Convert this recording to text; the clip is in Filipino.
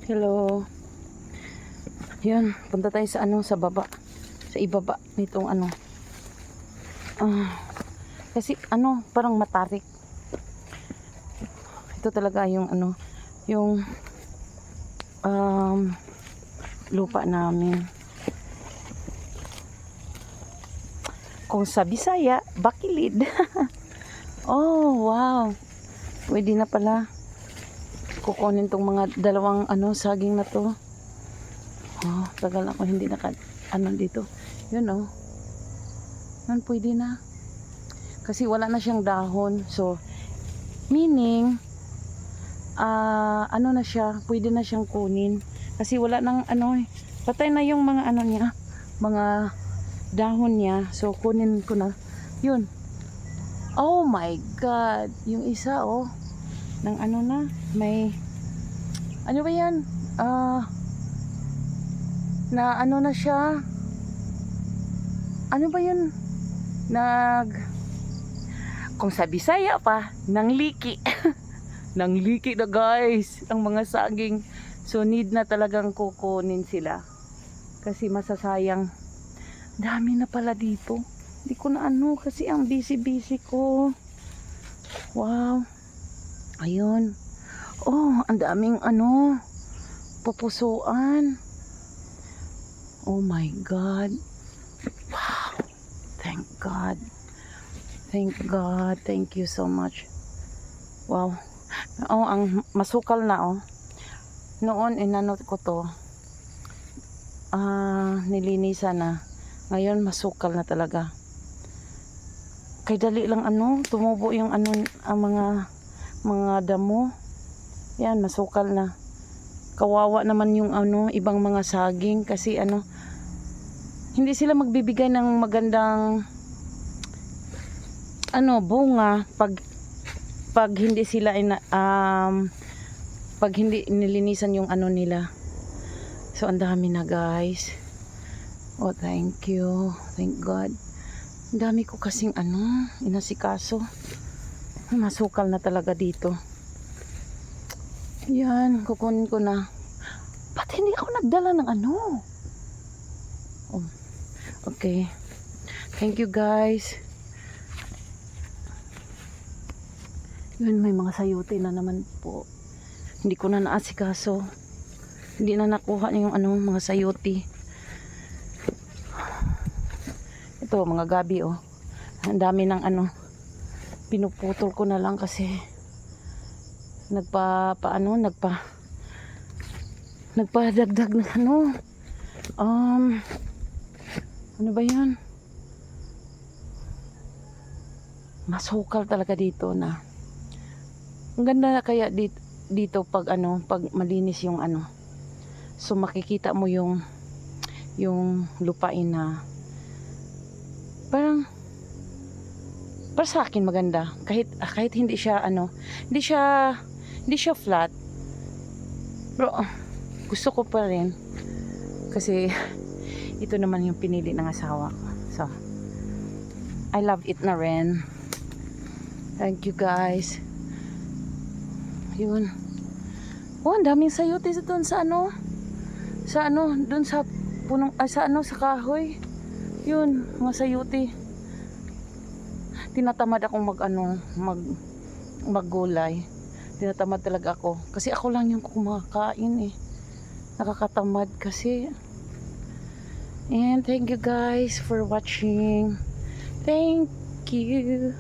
Hello. Yan, punta tayo sa sa baba. Sa ibaba nitong kasi parang matarik. Ito talaga yung yung lupa namin. Kung sa Bisaya, bakilid. Oh, wow. Pwede na pala kukunin tong mga dalawang saging na to. Oh, tagal ako hindi dito. Yun oh. Yan pwede na. Kasi wala na siyang dahon. So, meaning na siya, pwede na siyang kunin. Kasi wala nang patay na yung mga niya, mga dahon niya. So, kunin ko na. Yun. Oh my God. Yung isa oh. Nang na, may ba yan? Na na siya. Ano ba yun? Kung sa Bisaya pa, nang liki. Nang liki na guys, ang mga saging. So need na talagang kukunin sila. Kasi masasayang. Dami na pala dito. Hindi ko na kasi ang busy ko. Wow. Ayun. Oh, ang daming pupusuan. Oh my God. Wow. Thank God. Thank God. Thank you so much. Wow. Oh, ang masukal na oh. Noon inanot ko to. Nilinisan na. Ngayon masukal na talaga. Kay dali lang tumubo yung ang mga damo. Yan, masukal na. Kawawa naman yung ibang mga saging kasi hindi sila magbibigay ng magandang bunga pag hindi sila pag hindi nilinisan yung nila. So ang dami na guys. Oh, thank you. Thank God. Ang dami ko kasing inasikaso. Masukal na talaga dito. Yan, kukunin ko na. Ba't hindi ako nagdala ng Oh, okay. Thank you guys. Yun, may mga sayote na naman po. Hindi ko na naasikaso. Hindi na nakuha yung mga sayote. Ito, mga gabi oh. Ang dami ng pinuputol ko na lang kasi nagpadagdag ng ano ba yan? Masukal talaga dito na. Ang ganda kaya dito pag pag malinis yung so makikita mo yung lupain na parang para sa akin maganda kahit hindi siya hindi siya flat, pero gusto ko pa rin kasi ito naman yung pinili ng asawa ko. So I love it na rin. Thank you guys. Yun. Oh, ang daming sayote doon sa doon sa punong sa kahoy. Yun, mga sayote. Tinatamad akong maggulay. Tinatamad talaga ako kasi ako lang yung kumakain nakakatamad kasi. And thank you guys for watching. Thank you.